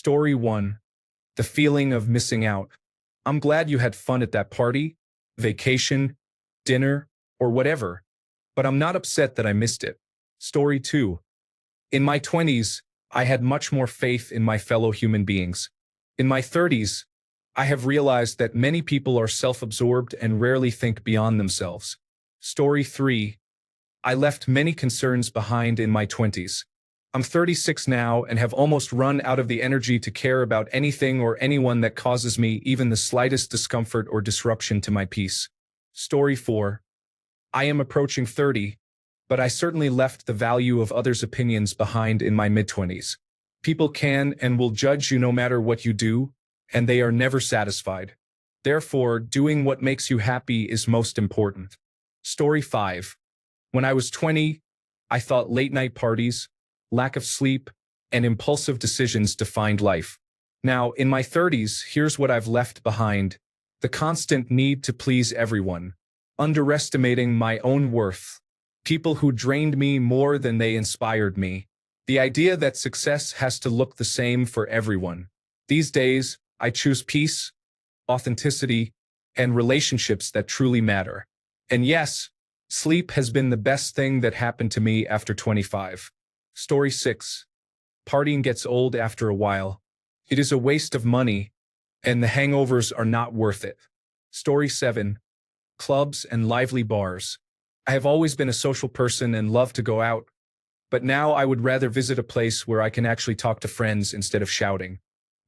Story 1. The feeling of missing out. I'm glad you had fun at that party, vacation, dinner, or whatever, but I'm not upset that I missed it. Story 2. In my 20s, I had much more faith in my fellow human beings. In my 30s, I have realized that many people are self-absorbed and rarely think beyond themselves. Story 3. I left many concerns behind in my 20s. I'm 36 now and have almost run out of the energy to care about anything or anyone that causes me even the slightest discomfort or disruption to my peace. Story 4. I am approaching 30, but I certainly left the value of others' opinions behind in my mid-20s. People can and will judge you no matter what you do, and they are never satisfied. Therefore, doing what makes you happy is most important. Story 5. When I was 20, I thought late-night parties, lack of sleep, and impulsive decisions defined life. Now, in my 30s, here's what I've left behind: the constant need to please everyone, underestimating my own worth, people who drained me more than they inspired me, the idea that success has to look the same for everyone. These days, I choose peace, authenticity, and relationships that truly matter. And yes, sleep has been the best thing that happened to me after 25. Story 6. Partying gets old after a while. It is a waste of money, and the hangovers are not worth it. Story 7. Clubs and lively bars. I have always been a social person and love to go out, but now I would rather visit a place where I can actually talk to friends instead of shouting.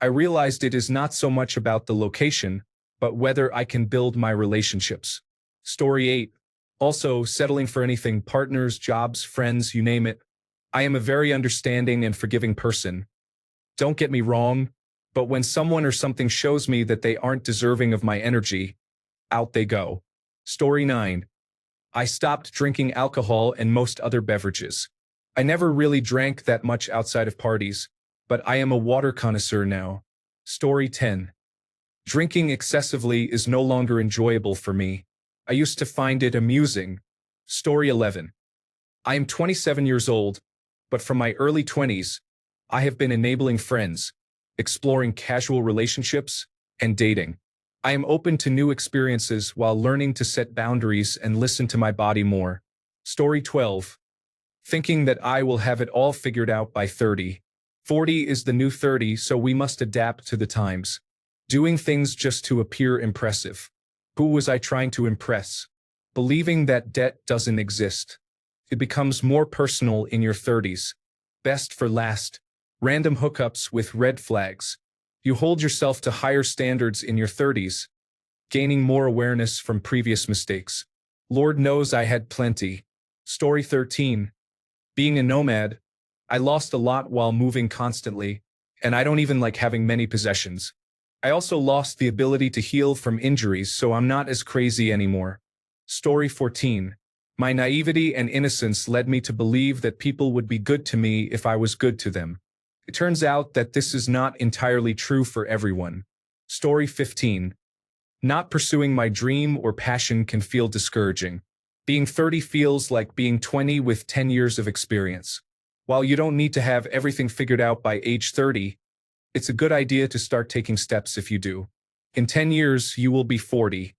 I realized it is not so much about the location, but whether I can build my relationships. Story 8. Also, settling for anything: partners, jobs, friends, you name it. I am a very understanding and forgiving person. Don't get me wrong, but when someone or something shows me that they aren't deserving of my energy, out they go. Story 9. I stopped drinking alcohol and most other beverages. I never really drank that much outside of parties, but I am a water connoisseur now. Story 10. Drinking excessively is no longer enjoyable for me. I used to find it amusing. Story 11. I am 27 years old, but from my early 20s, I have been enabling friends, exploring casual relationships, and dating. I am open to new experiences while learning to set boundaries and listen to my body more. Story 12. Thinking that I will have it all figured out by 30. 40 is the new 30, so we must adapt to the times. Doing things just to appear impressive. Who was I trying to impress? Believing that debt doesn't exist. It becomes more personal in your 30s. Best for last. Random hookups with red flags. You hold yourself to higher standards in your 30s, gaining more awareness from previous mistakes. Lord knows I had plenty. Story 13. Being a nomad, I lost a lot while moving constantly, and I don't even like having many possessions. I also lost the ability to heal from injuries, so I'm not as crazy anymore. Story 14. My naivety and innocence led me to believe that people would be good to me if I was good to them. It turns out that this is not entirely true for everyone. Story 15. Not pursuing my dream or passion can feel discouraging. Being 30 feels like being 20 with 10 years of experience. While you don't need to have everything figured out by age 30, it's a good idea to start taking steps if you do. In 10 years, you will be 40.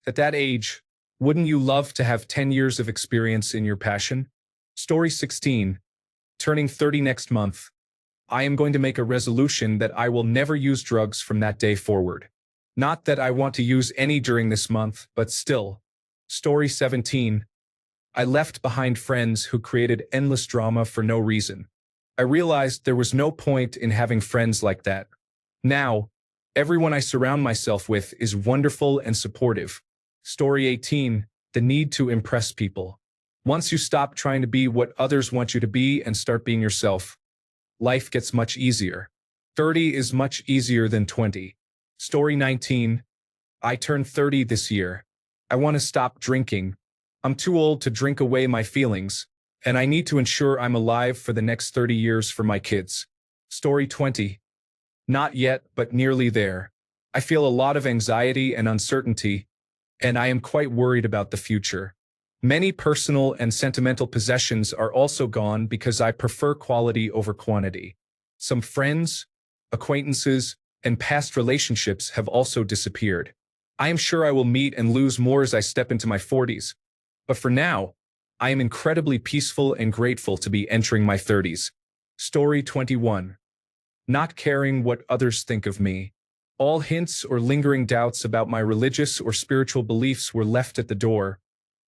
At that age, wouldn't you love to have 10 years of experience in your passion? Story 16. Turning 30 next month. I am going to make a resolution that I will never use drugs from that day forward. Not that I want to use any during this month, but still. Story 17. I left behind friends who created endless drama for no reason. I realized there was no point in having friends like that. Now, everyone I surround myself with is wonderful and supportive. Story 18. The need to impress people. Once you stop trying to be what others want you to be and start being yourself, life gets much easier. 30 is much easier than 20. Story 19. I turned 30 this year. I want to stop drinking. I'm too old to drink away my feelings, and I need to ensure I'm alive for the next 30 years for my kids. Story 20. Not yet, but nearly there. I feel a lot of anxiety and uncertainty, and I am quite worried about the future. Many personal and sentimental possessions are also gone because I prefer quality over quantity. Some friends, acquaintances, and past relationships have also disappeared. I am sure I will meet and lose more as I step into my 40s. But for now, I am incredibly peaceful and grateful to be entering my 30s. Story 21. Not caring what others think of me. All hints or lingering doubts about my religious or spiritual beliefs were left at the door,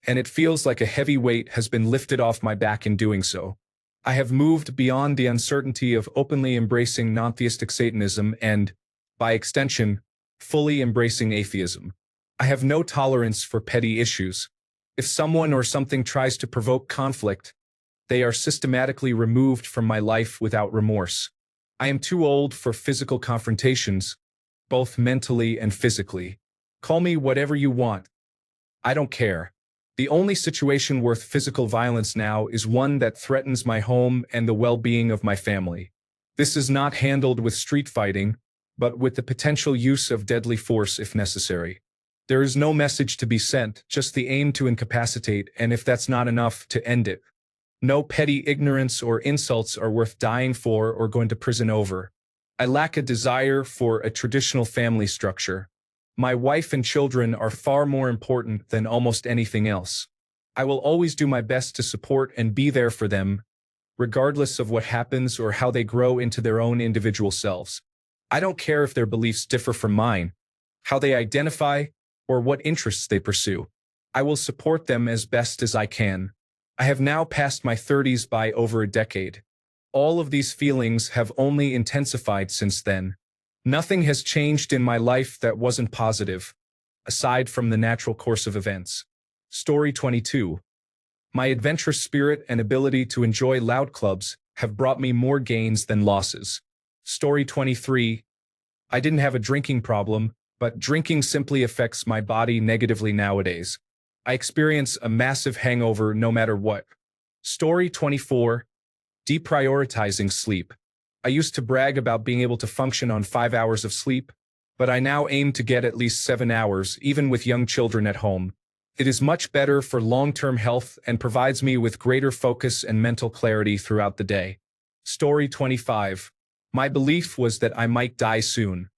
and it feels like a heavy weight has been lifted off my back in doing so. I have moved beyond the uncertainty of openly embracing non-theistic Satanism and, by extension, fully embracing atheism. I have no tolerance for petty issues. If someone or something tries to provoke conflict, they are systematically removed from my life without remorse. I am too old for physical confrontations, both mentally and physically. Call me whatever you want. I don't care. The only situation worth physical violence now is one that threatens my home and the well-being of my family. This is not handled with street fighting, but with the potential use of deadly force if necessary. There is no message to be sent, just the aim to incapacitate, and if that's not enough, to end it. No petty ignorance or insults are worth dying for or going to prison over. I lack a desire for a traditional family structure. My wife and children are far more important than almost anything else. I will always do my best to support and be there for them, regardless of what happens or how they grow into their own individual selves. I don't care if their beliefs differ from mine, how they identify, or what interests they pursue. I will support them as best as I can. I have now passed my 30s by over a decade. All of these feelings have only intensified since then. Nothing has changed in my life that wasn't positive, aside from the natural course of events. Story 22. My adventurous spirit and ability to enjoy loud clubs have brought me more gains than losses. Story 23. I didn't have a drinking problem, but drinking simply affects my body negatively nowadays. I experience a massive hangover no matter what. Story 24. Deprioritizing sleep. I used to brag about being able to function on 5 hours of sleep, but I now aim to get at least 7 hours, even with young children at home. It is much better for long-term health and provides me with greater focus and mental clarity throughout the day. Story 25. My belief was that I might die soon.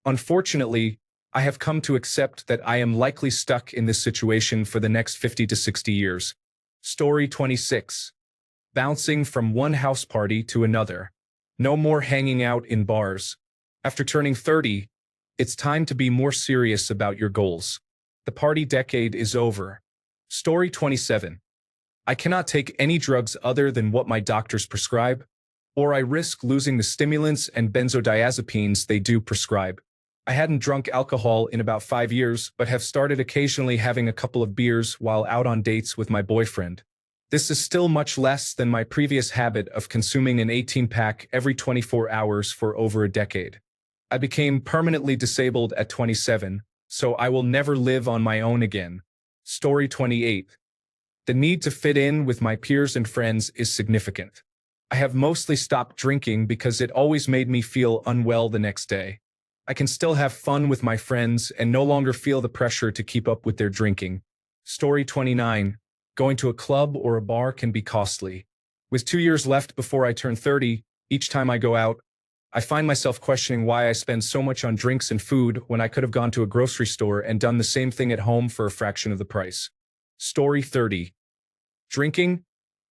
Unfortunately, I have come to accept that I am likely stuck in this situation for the next 50 to 60 years. Story 26. Bouncing from one house party to another. No more hanging out in bars. After turning 30, it's time to be more serious about your goals. The party decade is over. Story 27. I cannot take any drugs other than what my doctors prescribe, or I risk losing the stimulants and benzodiazepines they do prescribe. I hadn't drunk alcohol in about 5 years, but have started occasionally having a couple of beers while out on dates with my boyfriend. This is still much less than my previous habit of consuming an 18-pack every 24 hours for over a decade. I became permanently disabled at 27, so I will never live on my own again. Story 28. The need to fit in with my peers and friends is significant. I have mostly stopped drinking because it always made me feel unwell the next day. I can still have fun with my friends and no longer feel the pressure to keep up with their drinking. Story 29. Going to a club or a bar can be costly. With 2 years left before I turn 30, each time I go out, I find myself questioning why I spend so much on drinks and food when I could have gone to a grocery store and done the same thing at home for a fraction of the price. Story 30. Drinking,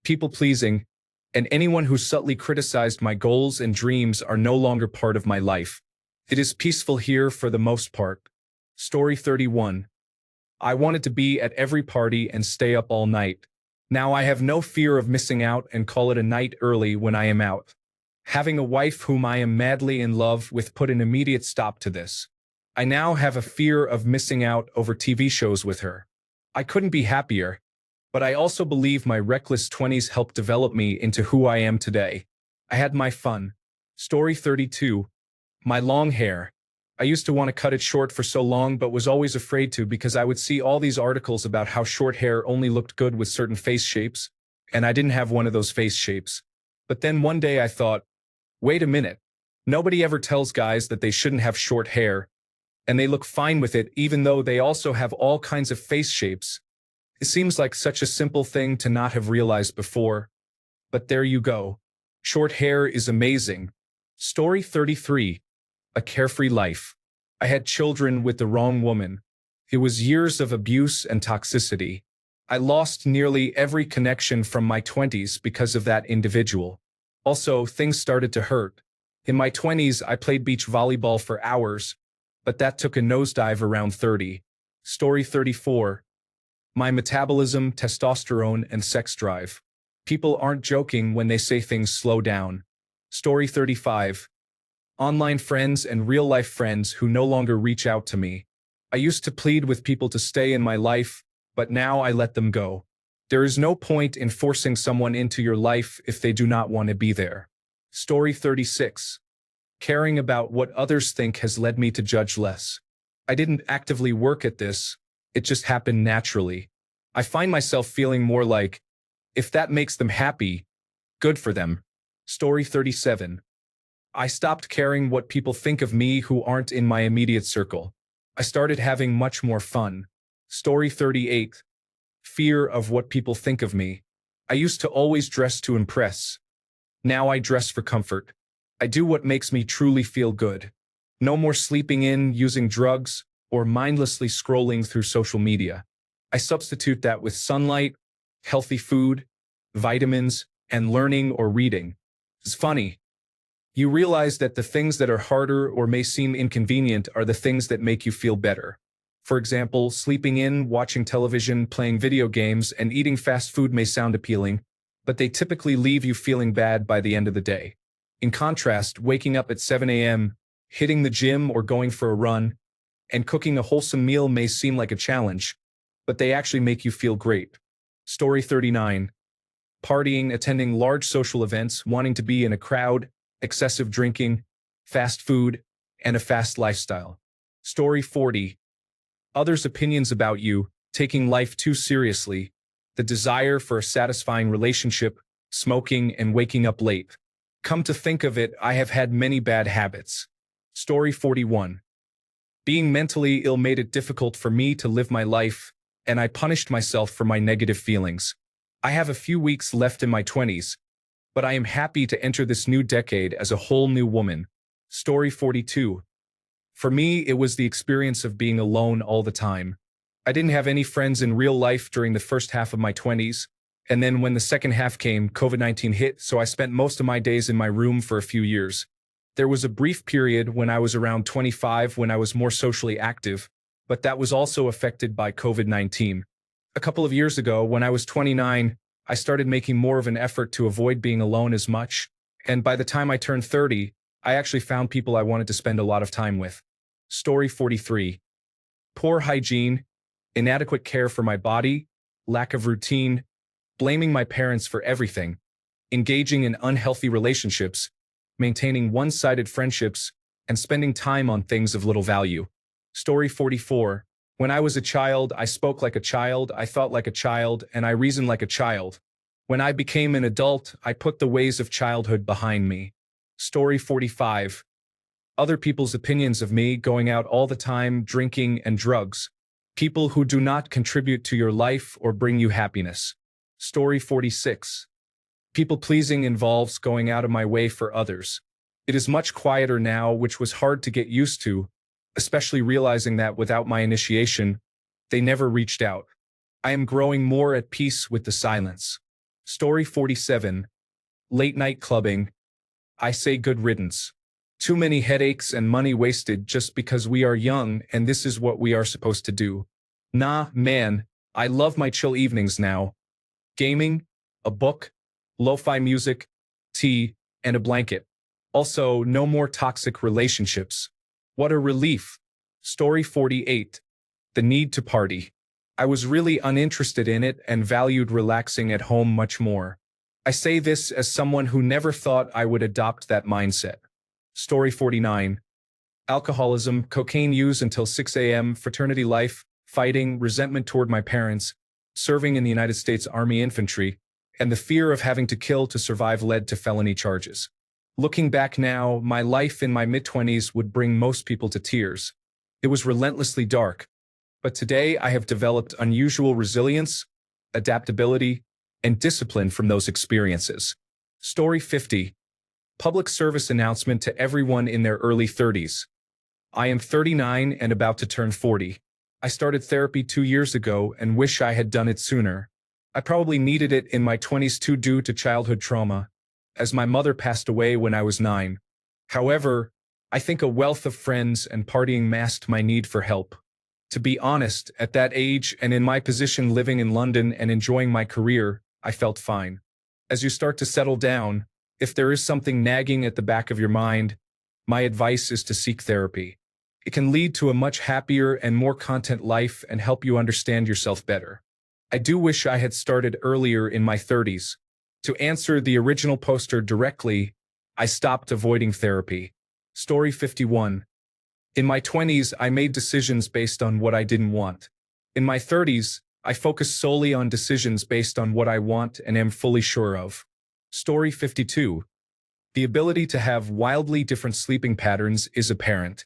people-pleasing, and anyone who subtly criticized my goals and dreams are no longer part of my life. It is peaceful here for the most part. Story 31. I wanted to be at every party and stay up all night. Now I have no fear of missing out and call it a night early when I am out. Having a wife whom I am madly in love with put an immediate stop to this. I now have a fear of missing out over TV shows with her. I couldn't be happier, but I also believe my reckless 20s helped develop me into who I am today. I had my fun. Story 32. My long hair. I used to want to cut it short for so long but was always afraid to because I would see all these articles about how short hair only looked good with certain face shapes, and I didn't have one of those face shapes. But then one day I thought, wait a minute, nobody ever tells guys that they shouldn't have short hair, and they look fine with it even though they also have all kinds of face shapes. It seems like such a simple thing to not have realized before. But there you go. Short hair is amazing. Story 33. a carefree life. I had children with the wrong woman. It was years of abuse and toxicity. I lost nearly every connection from my 20s because of that individual. Also, things started to hurt. In my 20s, I played beach volleyball for hours, but that took a nosedive around 30. Story 34. My metabolism, testosterone, and sex drive. People aren't joking when they say things slow down. Story 35. Online friends and real-life friends who no longer reach out to me. I used to plead with people to stay in my life, but now I let them go. There is no point in forcing someone into your life if they do not want to be there. Story 36. Caring about what others think has led me to judge less. I didn't actively work at this, it just happened naturally. I find myself feeling more like, if that makes them happy, good for them. Story 37. I stopped caring what people think of me who aren't in my immediate circle. I started having much more fun. Story 38. Fear of what people think of me. I used to always dress to impress. Now I dress for comfort. I do what makes me truly feel good. No more sleeping in, using drugs, or mindlessly scrolling through social media. I substitute that with sunlight, healthy food, vitamins, and learning or reading. It's funny. You realize that the things that are harder or may seem inconvenient are the things that make you feel better. For example, sleeping in, watching television, playing video games, and eating fast food may sound appealing, but they typically leave you feeling bad by the end of the day. In contrast, waking up at 7 a.m., hitting the gym or going for a run, and cooking a wholesome meal may seem like a challenge, but they actually make you feel great. Story 39. Partying, attending large social events, wanting to be in a crowd, excessive drinking, fast food, and a fast lifestyle. Story 40. Others' opinions about you, taking life too seriously, the desire for a satisfying relationship, smoking, and waking up late. Come to think of it, I have had many bad habits. Story 41. Being mentally ill made it difficult for me to live my life, and I punished myself for my negative feelings. I have a few weeks left in my 20s, but I am happy to enter this new decade as a whole new woman. Story 42. For me, it was the experience of being alone all the time. I didn't have any friends in real life during the first half of my 20s, and then when the second half came, COVID-19 hit, so I spent most of my days in my room for a few years. There was a brief period when I was around 25 when I was more socially active, but that was also affected by COVID-19. A couple of years ago, when I was 29, I started making more of an effort to avoid being alone as much, and by the time I turned 30, I actually found people I wanted to spend a lot of time with. Story 43. Poor hygiene, inadequate care for my body, lack of routine, blaming my parents for everything, engaging in unhealthy relationships, maintaining one-sided friendships, and spending time on things of little value. Story 44. When I was a child, I spoke like a child, I thought like a child, and I reasoned like a child. When I became an adult, I put the ways of childhood behind me. Story 45. Other people's opinions of me, going out all the time, drinking, and drugs. People who do not contribute to your life or bring you happiness. Story 46. People-pleasing involves going out of my way for others. It is much quieter now, which was hard to get used to, especially realizing that without my initiation, they never reached out. I am growing more at peace with the silence. Story 47. Late night clubbing. I say good riddance. Too many headaches and money wasted just because we are young and this is what we are supposed to do. Nah, man, I love my chill evenings now. Gaming, a book, lo-fi music, tea, and a blanket. Also, no more toxic relationships. What a relief. Story 48. The need to party. I was really uninterested in it and valued relaxing at home much more. I say this as someone who never thought I would adopt that mindset. Story 49. Alcoholism, cocaine use until 6 a.m., fraternity life, fighting, resentment toward my parents, serving in the United States Army Infantry, and the fear of having to kill to survive led to felony charges. Looking back now, my life in my mid-20s would bring most people to tears. It was relentlessly dark, but today I have developed unusual resilience, adaptability, and discipline from those experiences. Story 50. Public service announcement to everyone in their early 30s. I am 39 and about to turn 40. I started therapy 2 years ago and wish I had done it sooner. I probably needed it in my 20s too due to childhood trauma, as my mother passed away when I was 9. However, I think a wealth of friends and partying masked my need for help. To be honest, at that age and in my position living in London and enjoying my career, I felt fine. As you start to settle down, if there is something nagging at the back of your mind, my advice is to seek therapy. It can lead to a much happier and more content life and help you understand yourself better. I do wish I had started earlier in my 30s. To answer the original poster directly, I stopped avoiding therapy. Story 51. In my 20s, I made decisions based on what I didn't want. In my 30s, I focus solely on decisions based on what I want and am fully sure of. Story 52. The ability to have wildly different sleeping patterns is apparent.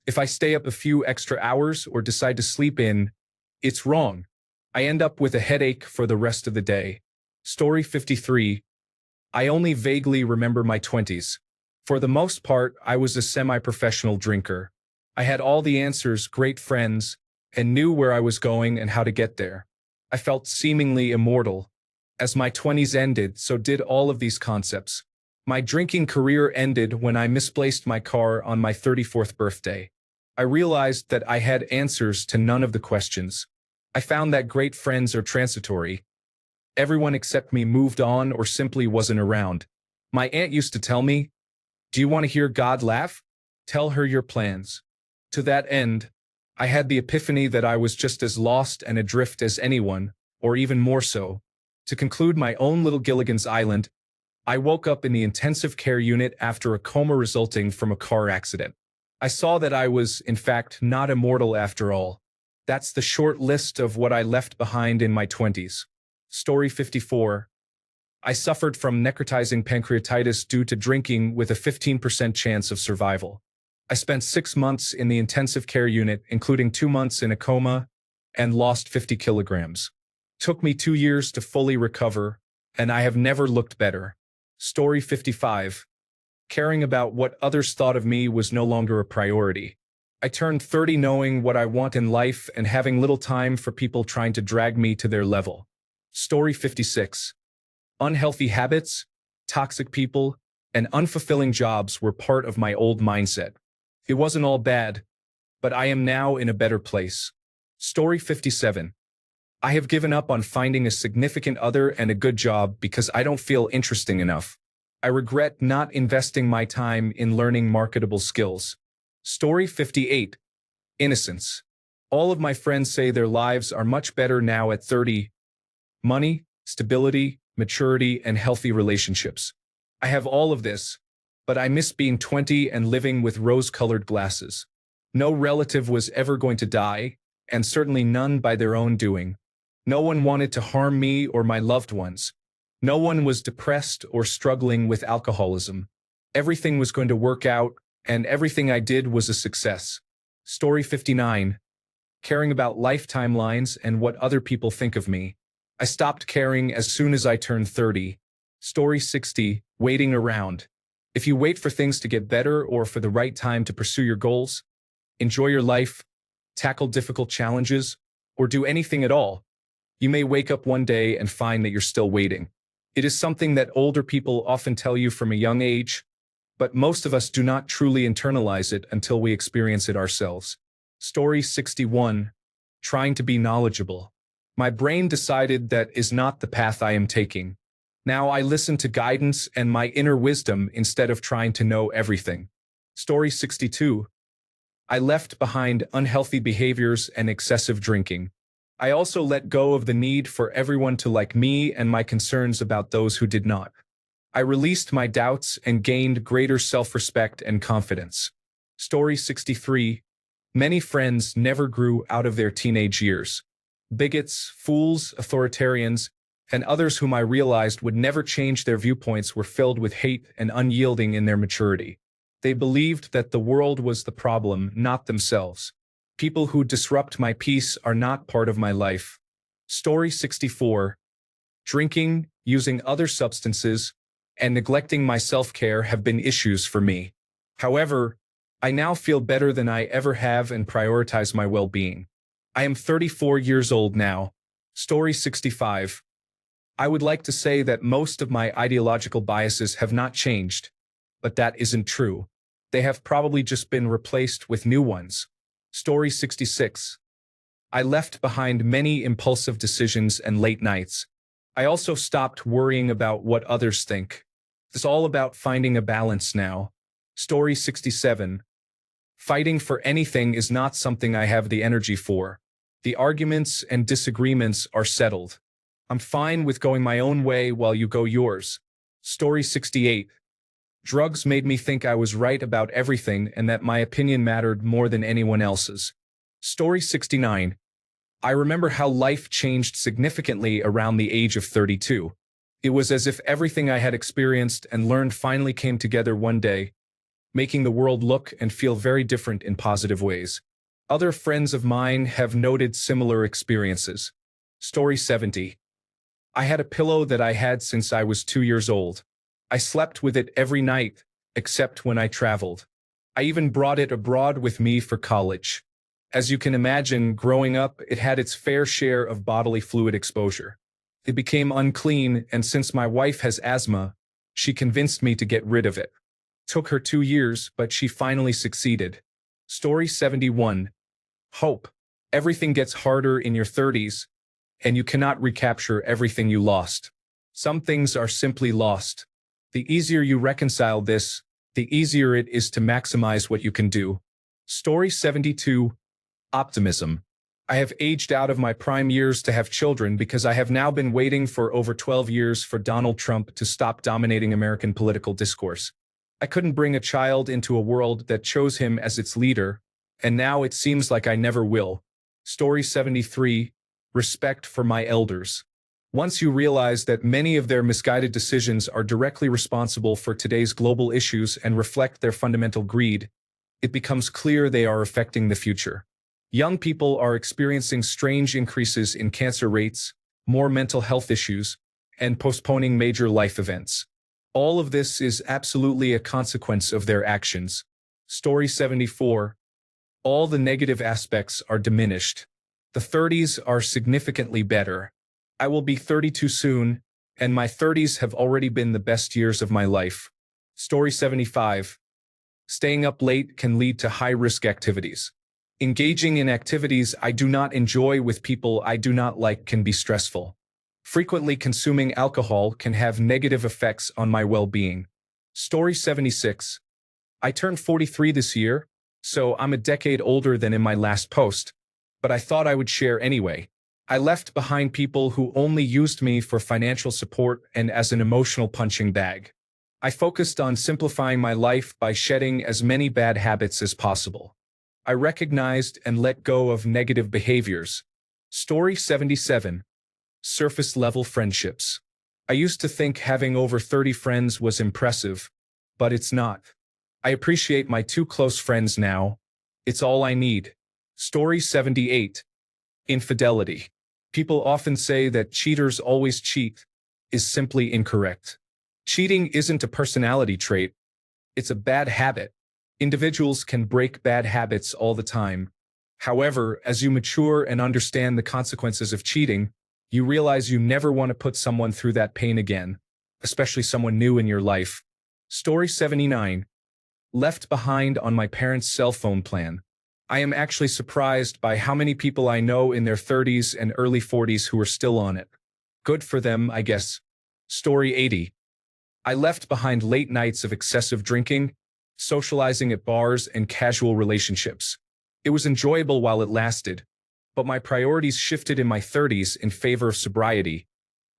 If I stay up a few extra hours or decide to sleep in, it's wrong. I end up with a headache for the rest of the day. Story 53. I only vaguely remember my 20s. For the most part, I was a semi-professional drinker. I had all the answers, great friends, and knew where I was going and how to get there. I felt seemingly immortal. As my 20s ended, so did all of these concepts. My drinking career ended when I misplaced my car on my 34th birthday. I realized that I had answers to none of the questions. I found that great friends are transitory. Everyone except me moved on or simply wasn't around. My aunt used to tell me, "Do you want to hear God laugh? Tell her your plans." To that end, I had the epiphany that I was just as lost and adrift as anyone, or even more so. To conclude my own little Gilligan's Island, I woke up in the intensive care unit after a coma resulting from a car accident. I saw that I was, in fact, not immortal after all. That's the short list of what I left behind in my 20s. Story 54. I suffered from necrotizing pancreatitis due to drinking with a 15% chance of survival. I spent 6 months in the intensive care unit, including 2 months in a coma, and lost 50 kilograms. Took me 2 years to fully recover, and I have never looked better. Story 55. Caring about what others thought of me was no longer a priority. I turned 30 knowing what I want in life and having little time for people trying to drag me to their level. Story 56. Unhealthy habits, toxic people, and unfulfilling jobs were part of my old mindset. It wasn't all bad, but I am now in a better place. Story 57. I have given up on finding a significant other and a good job because I don't feel interesting enough. I regret not investing my time in learning marketable skills. Story 58. Innocence. All of my friends say their lives are much better now at 30. Money, stability, maturity, and healthy relationships. I have all of this, but I miss being 20 and living with rose-colored glasses. No relative was ever going to die, and certainly none by their own doing. No one wanted to harm me or my loved ones. No one was depressed or struggling with alcoholism. Everything was going to work out, and everything I did was a success. Story 59. Caring about life timelines and what other people think of me. I stopped caring as soon as I turned 30. Story 60. Waiting around. If you wait for things to get better or for the right time to pursue your goals, enjoy your life, tackle difficult challenges, or do anything at all, you may wake up one day and find that you're still waiting. It is something that older people often tell you from a young age, but most of us do not truly internalize it until we experience it ourselves. Story 61. Trying to be knowledgeable. My brain decided that is not the path I am taking. Now I listen to guidance and my inner wisdom instead of trying to know everything. Story 62. I left behind unhealthy behaviors and excessive drinking. I also let go of the need for everyone to like me and my concerns about those who did not. I released my doubts and gained greater self-respect and confidence. Story 63. Many friends never grew out of their teenage years. Bigots, fools, authoritarians, and others whom I realized would never change their viewpoints were filled with hate and unyielding in their maturity. They believed that the world was the problem, not themselves. People who disrupt my peace are not part of my life. Story 64. Drinking, using other substances, and neglecting my self-care have been issues for me. However, I now feel better than I ever have and prioritize my well-being. I am 34 years old now. Story 65. I would like to say that most of my ideological biases have not changed, but that isn't true. They have probably just been replaced with new ones. Story 66. I left behind many impulsive decisions and late nights. I also stopped worrying about what others think. It's all about finding a balance now. Story 67. Fighting for anything is not something I have the energy for. The arguments and disagreements are settled. I'm fine with going my own way while you go yours. Story 68. Drugs made me think I was right about everything and that my opinion mattered more than anyone else's. Story 69. I remember how life changed significantly around the age of 32. It was as if everything I had experienced and learned finally came together one day, making the world look and feel very different in positive ways. Other friends of mine have noted similar experiences. Story 70. I had a pillow that I had since I was 2 years old. I slept with it every night, except when I traveled. I even brought it abroad with me for college. As you can imagine, growing up, it had its fair share of bodily fluid exposure. It became unclean, and since my wife has asthma, she convinced me to get rid of it. Took her 2 years, but she finally succeeded. Story 71. Hope. Everything gets harder in your 30s, and you cannot recapture everything you lost. Some things are simply lost. The easier you reconcile this, the easier it is to maximize what you can do. Story 72. Optimism. I have aged out of my prime years to have children because I have now been waiting for over 12 years for Donald Trump to stop dominating American political discourse. I couldn't bring a child into a world that chose him as its leader, and now it seems like I never will. Story 73. Respect for my elders. Once you realize that many of their misguided decisions are directly responsible for today's global issues and reflect their fundamental greed, it becomes clear they are affecting the future. Young people are experiencing strange increases in cancer rates, more mental health issues, and postponing major life events. All of this is absolutely a consequence of their actions. Story 74. All the negative aspects are diminished. The 30s are significantly better. I will be 32 soon, and my 30s have already been the best years of my life. Story 75. Staying up late can lead to high-risk activities. Engaging in activities I do not enjoy with people I do not like can be stressful. Frequently consuming alcohol can have negative effects on my well-being. Story 76. I turned 43 this year, so I'm a decade older than in my last post, but I thought I would share anyway. I left behind people who only used me for financial support and as an emotional punching bag. I focused on simplifying my life by shedding as many bad habits as possible. I recognized and let go of negative behaviors. Story 77. Surface-level friendships. I used to think having over 30 friends was impressive, but it's not. I appreciate my 2 close friends now. It's all I need. Story 78. Infidelity. People often say that cheaters always cheat, is simply incorrect. Cheating isn't a personality trait. It's a bad habit. Individuals can break bad habits all the time. However, as you mature and understand the consequences of cheating, you realize you never want to put someone through that pain again, especially someone new in your life. Story 79. Left behind on my parents' cell phone plan. I am actually surprised by how many people I know in their 30s and early 40s who are still on it. Good for them, I guess. Story 80. I left behind late nights of excessive drinking, socializing at bars, and casual relationships. It was enjoyable while it lasted, but my priorities shifted in my 30s in favor of sobriety,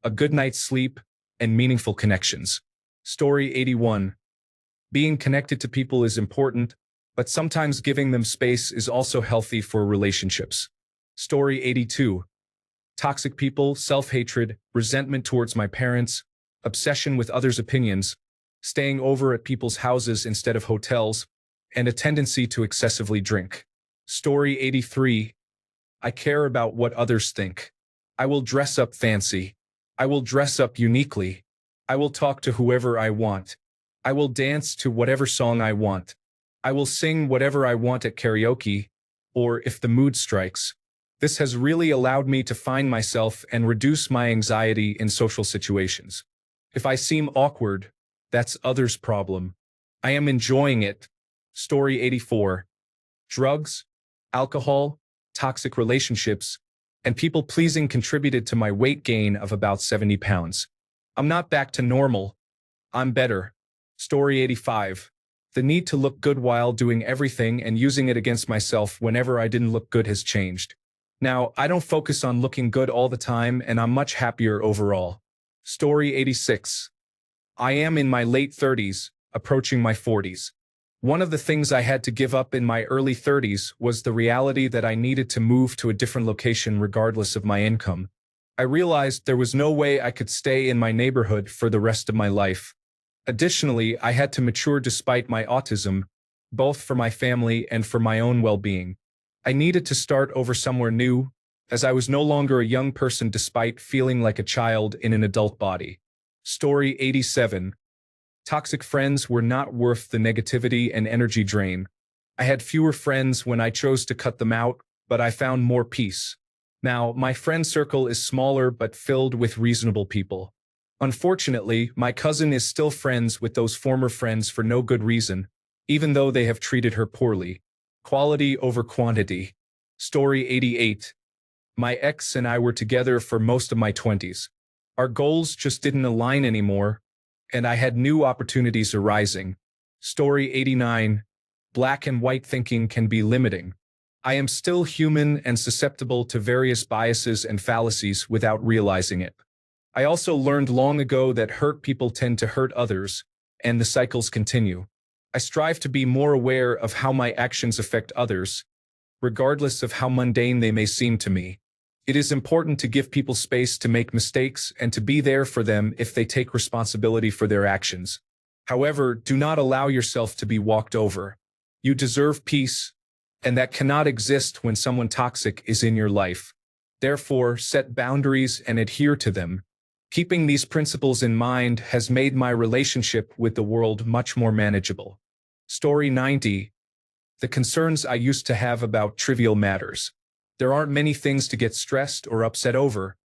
a good night's sleep, and meaningful connections. Story 81. Being connected to people is important, but sometimes giving them space is also healthy for relationships. Story 82. Toxic people, self-hatred, resentment towards my parents, obsession with others' opinions, staying over at people's houses instead of hotels, and a tendency to excessively drink. Story 83. I care about what others think. I will dress up fancy. I will dress up uniquely. I will talk to whoever I want. I will dance to whatever song I want. I will sing whatever I want at karaoke, or if the mood strikes. This has really allowed me to find myself and reduce my anxiety in social situations. If I seem awkward, that's others' problem. I am enjoying it. Story 84. Drugs, alcohol, toxic relationships, and people-pleasing contributed to my weight gain of about 70 pounds. I'm not back to normal. I'm better. Story 85. The need to look good while doing everything and using it against myself whenever I didn't look good has changed. Now, I don't focus on looking good all the time, and I'm much happier overall. Story 86. I am in my late 30s, approaching my 40s. One of the things I had to give up in my early 30s was the reality that I needed to move to a different location regardless of my income. I realized there was no way I could stay in my neighborhood for the rest of my life. Additionally, I had to mature despite my autism, both for my family and for my own well-being. I needed to start over somewhere new, as I was no longer a young person despite feeling like a child in an adult body. Story 87. Toxic friends were not worth the negativity and energy drain. I had fewer friends when I chose to cut them out, but I found more peace. Now, my friend circle is smaller but filled with reasonable people. Unfortunately, my cousin is still friends with those former friends for no good reason, even though they have treated her poorly. Quality over quantity. Story 88. My ex and I were together for most of my 20s. Our goals just didn't align anymore, and I had new opportunities arising. Story 89. Black and white thinking can be limiting. I am still human and susceptible to various biases and fallacies without realizing it. I also learned long ago that hurt people tend to hurt others, and the cycles continue. I strive to be more aware of how my actions affect others, regardless of how mundane they may seem to me. It is important to give people space to make mistakes and to be there for them if they take responsibility for their actions. However, do not allow yourself to be walked over. You deserve peace, and that cannot exist when someone toxic is in your life. Therefore, set boundaries and adhere to them. Keeping these principles in mind has made my relationship with the world much more manageable. Story 90. The concerns I used to have about trivial matters. There aren't many things to get stressed or upset over,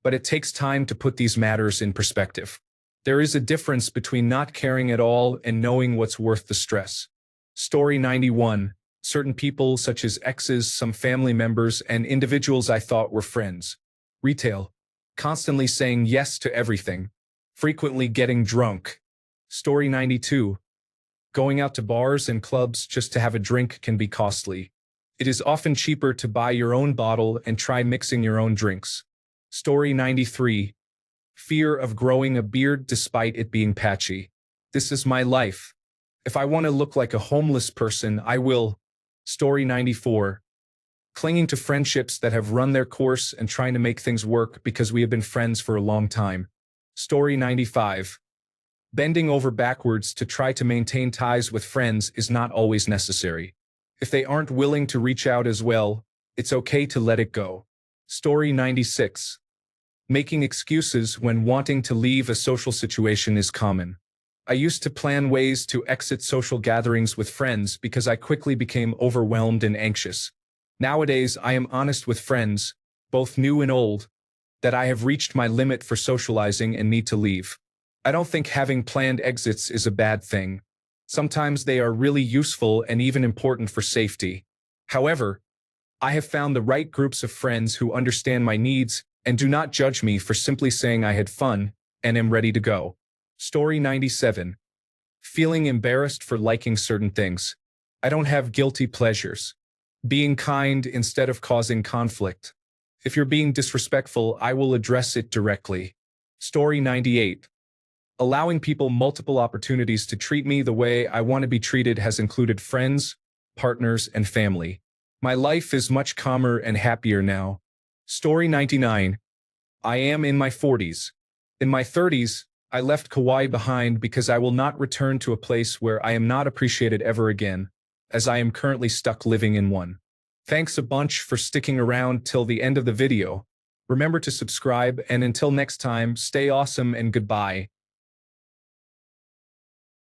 but it takes time to put these matters in perspective. There is a difference between not caring at all and knowing what's worth the stress. Story 91. Certain people, such as exes, some family members, and individuals I thought were friends. Retail. Constantly saying yes to everything. Frequently getting drunk. Story 92. Going out to bars and clubs just to have a drink can be costly. It is often cheaper to buy your own bottle and try mixing your own drinks. Story 93. Fear of growing a beard despite it being patchy. This is my life. If I want to look like a homeless person, I will. Story 94. Clinging to friendships that have run their course and trying to make things work because we have been friends for a long time. Story 95. Bending over backwards to try to maintain ties with friends is not always necessary. If they aren't willing to reach out as well, it's okay to let it go. Story 96. Making excuses when wanting to leave a social situation is common. I used to plan ways to exit social gatherings with friends because I quickly became overwhelmed and anxious. Nowadays, I am honest with friends, both new and old, that I have reached my limit for socializing and need to leave. I don't think having planned exits is a bad thing. Sometimes they are really useful and even important for safety. However, I have found the right groups of friends who understand my needs and do not judge me for simply saying I had fun and am ready to go. Story 97. Feeling embarrassed for liking certain things. I don't have guilty pleasures. Being kind instead of causing conflict. If you're being disrespectful, I will address it directly. Story 98. Allowing people multiple opportunities to treat me the way I want to be treated has included friends, partners, and family. My life is much calmer and happier now. Story 99. I am in my 40s. In my 30s, I left Kauai behind because I will not return to a place where I am not appreciated ever again, as I am currently stuck living in one. Thanks a bunch for sticking around till the end of the video. Remember to subscribe, and until next time, stay awesome and goodbye.